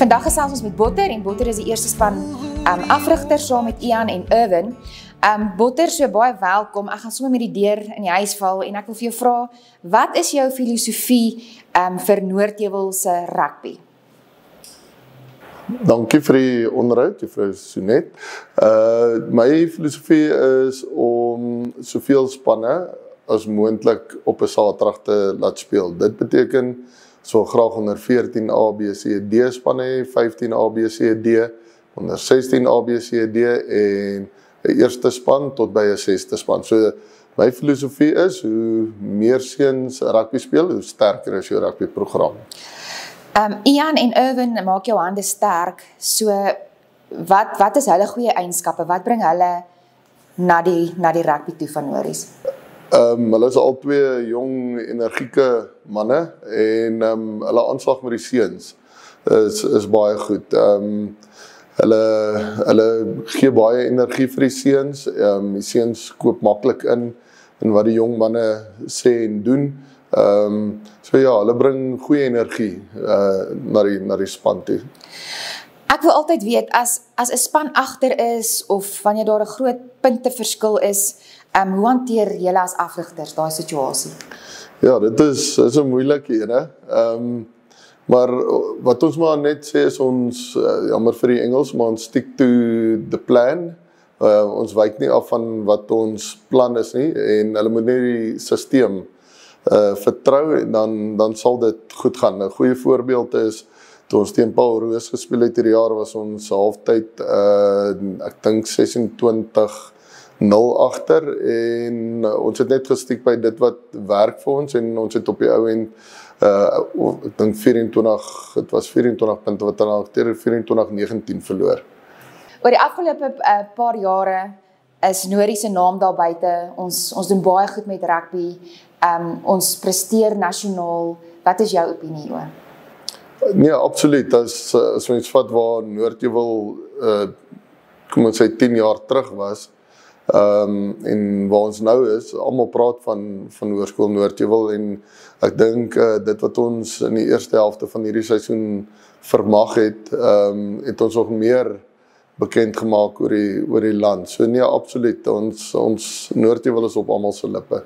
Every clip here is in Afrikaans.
Vandag gesels ons met Botter en Botter is die eerste span afrigter saam met Ian en Irwin. Botter, so baie welkom. Ek gaan sommer met die deur in die huis val en ek wil vir jou vra, wat is jou filosofie vir Noordheuwel se rugby? Dankie vir die onderhoud, juffrou Sonet. My filosofie is om soveel spanne as moontlik op 'n Saterdag te laat speel. Dit beteken so graag onder 14 A, B, C, D spanne, 15 A, B, C, D, onder 16 A, B, C, D en 'n eerste span tot by 'n 6ste span. So my filosofie is, hoe meer seuns rugby speel, hoe sterker is jou rugby program. Ian en Irwin maak jou hande sterk, so wat is hulle goeie eienskappe? Wat bring hulle na die rugby toe van Nories? Hulle is al twee jong, energieke manne en hulle aanslag met die seuns is baie goed. Hulle gee baie energie vir die seuns. Die seuns koop maklik in wat die jong manne sê en doen. So ja, hulle bring goeie energie na die span toe. Ek wil altyd weet, as 'n span agter is of wanneer daar 'n groot punteverskil is, hoe hanteer julle as afrigters daai situasie? Ja, dit is 'n moeilike ene. Maar wat ons maar net sê is ons, jammer vir die Engels, maar ons stick to the plan. Ons wyk nie af van wat ons plan is nie en hulle moet net die stelsel vertrou en dan sal dit goed gaan. 'n Goeie voorbeeld is toe ons teen Paul Roos gespeel het hierdie jaar, was ons halftyd ek dink 26-0 agter en ons het net gestiek by dit wat werk vir ons en ons het op die ou end ek dink 24 punte wat dan teer 24-19 verloor. Oor die afgelope paar jare is Norie se naam daar buite. Ons doen baie goed met rugby. Ons presteer nasionaal. Wat is jou opinie oor? Nee, absoluut. As ons vat waar Noordheuwel kom ons sê 10 jaar terug was, en waar ons nou is, almal praat van Hoërskool Noordheuwel en ek dink dit wat ons in die eerste helfte van hierdie seisoen vermag het ons nog meer bekend gemaak oor die land. So nee, absoluut. Ons Noordheuwel is op almal se lippe.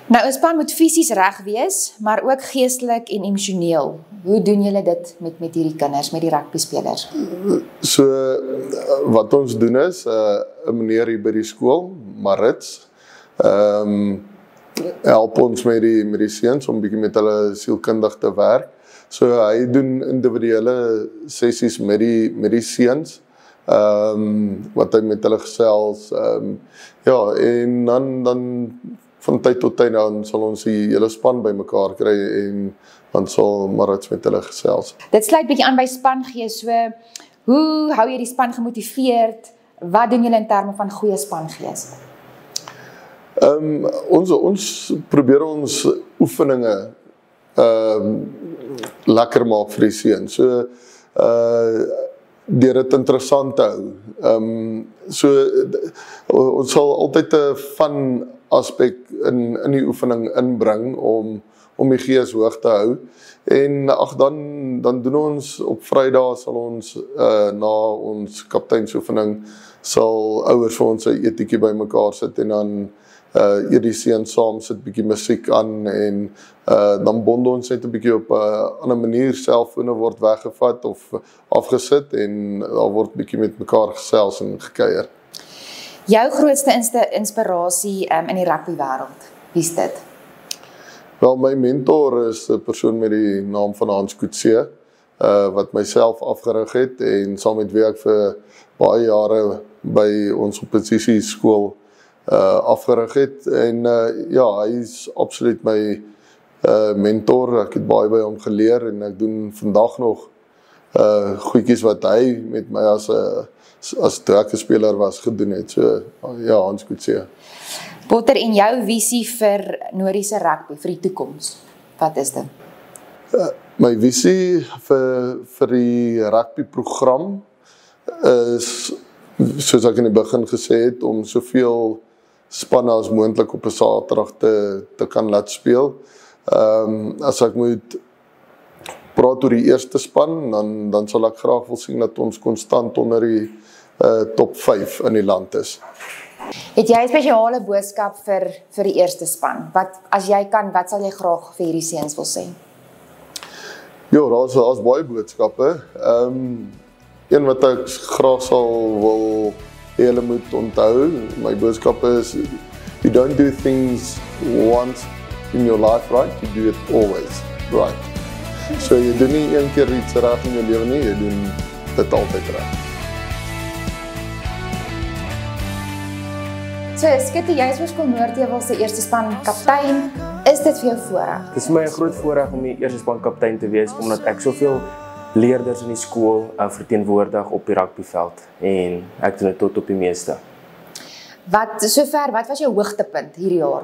Nou, 'n span moet fisies reg wees, maar ook geestelik en emosioneel. Hoe doen julle dit met hierdie kinders, met die rugby spelers? So wat ons doen is 'n meneer hier by die skool, Marits, help ons met die seuns om bietjie met hulle sielkundig te werk. So hy doen individuele sessies met die seuns, wat hy met hulle gesels, ja, en dan van tyd tot tyd dan sal ons die hele span bymekaar kry en dan sal Marits met hulle gesels. Dit sluit bietjie aan by spangees, so hoe hou jy die span gemotiveerd? Wat doen julle in terme van goeie spangees? Ons probeer ons oefeninge lekker maak vir die seuns. So deur dit interessant te hou. So ons sal altyd 'n fun aspek in die oefening inbring om die gees hoog te hou. En dan doen ons op Vrydag sal ons na ons kapteinsoefening sal ouers vir ons 'n etiekie bymekaar sit en dan eet die seuns saam, sit bietjie musiek aan en dan bond ons net 'n bietjie op 'n ander manier. Selfone word weggevat of afgesit en daar word bietjie met mekaar gesels en gekuier. Jou grootste inspirasie in die rugby wêreld, wie's dit? Wel, my mentor is 'n persoon met die naam van Hans Coetzee, wat myself afgerig het en saam met wie ek vir baie jare by ons oppositieskool afgerig het. En ja, hy is absoluut my mentor. Ek het baie by hom geleer en ek doen vandag nog goedjies wat hy met my as as toe ek 'n speler was gedoen het. So ja, ons moet sê. Botter, en jou visie vir Nordiese rugby vir die toekoms? Wat is dit? My visie vir die rugby program is, soos ek in die begin gesê het, om soveel spanne as moontlik op 'n Saterdag te kan laat speel. As ek moet praat oor die eerste span, dan sal ek graag wil sien dat ons konstant onder die top 5 in die land is. Het jy 'n spesiale boodskap vir die eerste span? As jy kan, wat sal jy graag vir hierdie seuns wil sê? Ja, daar's baie boodskappe. Een wat ek graag sal wil hê hulle moet onthou, my boodskap is, you don't do things once in your life right, you do it always right. So jy doen nie een keer iets reg in jou lewe nie, jy doen dit altyd reg. So, Skitty, jy is Hoërskool Noordheuwel se eerste span kaptein. Is dit vir jou voorreg? Dit is vir my 'n groot voorreg om die eerste span kaptein te wees, omdat ek soveel leerders in die skool verteenwoordig op die rugbyveld en ek doen dit tot op die meeste. Wat was jou hoogtepunt hierdie jaar?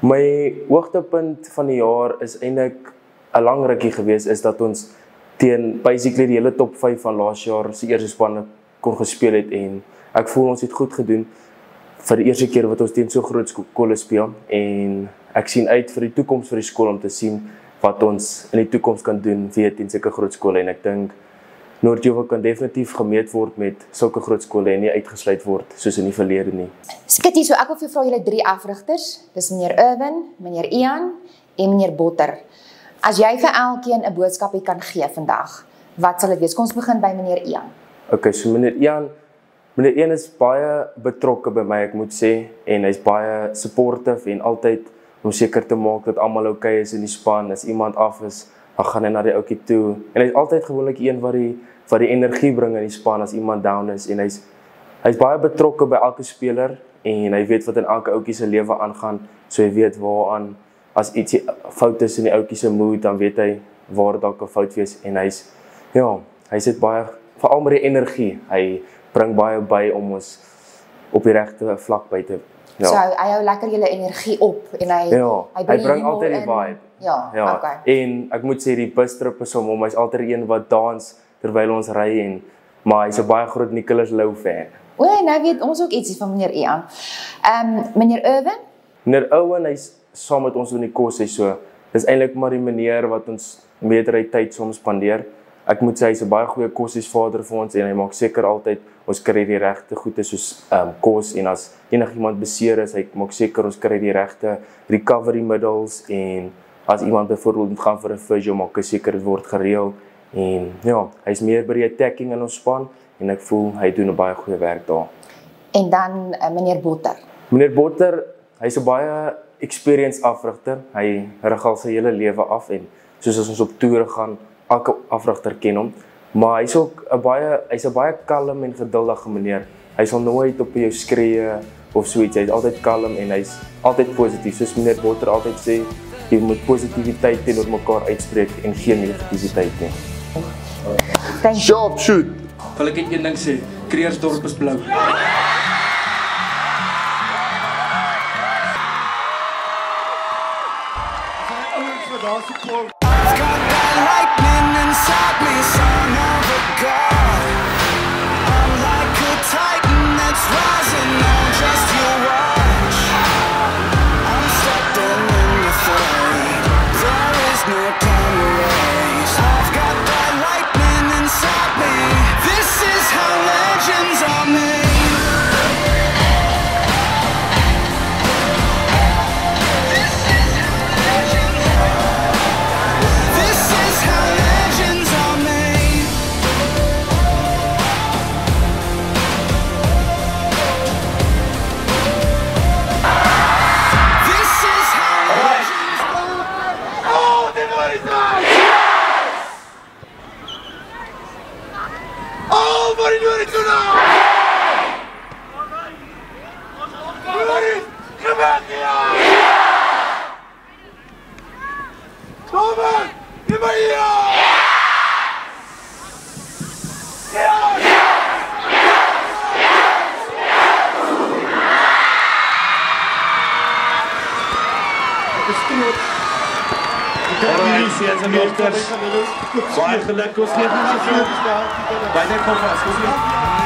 My hoogtepunt van die jaar is eintlik 'n lang rukkie gewees, is dat ons teen basically die hele top 5 van laas jaar se eerste spanne kon gespeel het en ek voel ons het goed gedoen vir die eerste keer wat ons teen so groot skole speel en ek sien uit vir die toekoms vir die skool om te sien wat ons in die toekoms kan doen via teen sulke groot skole en ek dink Noordheuwel kan definitief gemeet word met sulke groot skole en nie uitgesluit word soos in die verlede nie. Skitty, so ek wil vir jou vra, julle 3 afrigters, dis meneer Irwin, meneer Ian en meneer Botter. As jy vir elkeen 'n boodskapie kan gee vandag, wat sal dit wees? Kom ons begin by meneer Ian. Okay, so meneer Ian is baie betrokke by my, ek moet sê, en hy's baie supportive en altyd om seker te maak dat almal okay is in die span. As iemand af is, dan gaan hy na die ouetjie toe. En hy's altyd gewoonlik een wat die energie bring in die span as iemand down is en hy's baie betrokke by elke speler en hy weet wat in elke ouetjie se lewe aangaan, so hy weet waaraan as iets fout is in die ouetjie se mood, dan weet hy waar dalk 'n fout wees en hy sit baie veral met die energie. Hy bring baie by om ons op die regte vlak by te. Ja. So hy hou lekker julle energie op en hy bring altyd die vibe. Ja, okay. En ek moet sê die bustrip is hom, hy's altyd een wat dans terwyl ons ry maar hy's 'n baie groot Nicholas Lou fan. O, nou weet ons ook ietsie van meneer Ian. Meneer Irwin? Meneer Owen, hy's saam met ons in die kos, so dis eintlik maar die meneer wat ons meerderheid tyd soms spandeer. Ek moet sê hy's 'n baie goeie kosiesvader vir ons en hy maak seker altyd ons kry die regte goede soos kos en as enigiemand beseer is, hy maak seker ons kry die regte recovery middels en as iemand byvoorbeeld moet gaan vir 'n physio, maak hy seker dit word gereël en hy's meer by die attacking in ons span en ek voel hy doen 'n baie goeie werk daar. En dan meneer Botter. Meneer Botter, hy's 'n baie experienced afrigter. Hy rig al sy hele lewe af en soos as ons op toere gaan, elke afrigter ken hom, maar hy's ook 'n baie kalm en geduldige meneer. Hy sal nooit op jou skree of so iets. Hy's altyd kalm en hy's altyd positief. Soos meneer Botter altyd sê, jy moet positiwiteit teenoor mekaar uitspreek en geen negativiteit nie. Sharp shoot. Wil ek net een ding sê, Kreersdorp is blou. I've got that lightning inside me, son of a god. I'm like a titan that's rising on just your watch. I'm stepping in the flame, there is no time to waste. I've got that lightning inside me, this is how legends are made. Alright, seuns en dokters. Baie geluk, ons gee net 'n by net kom vas,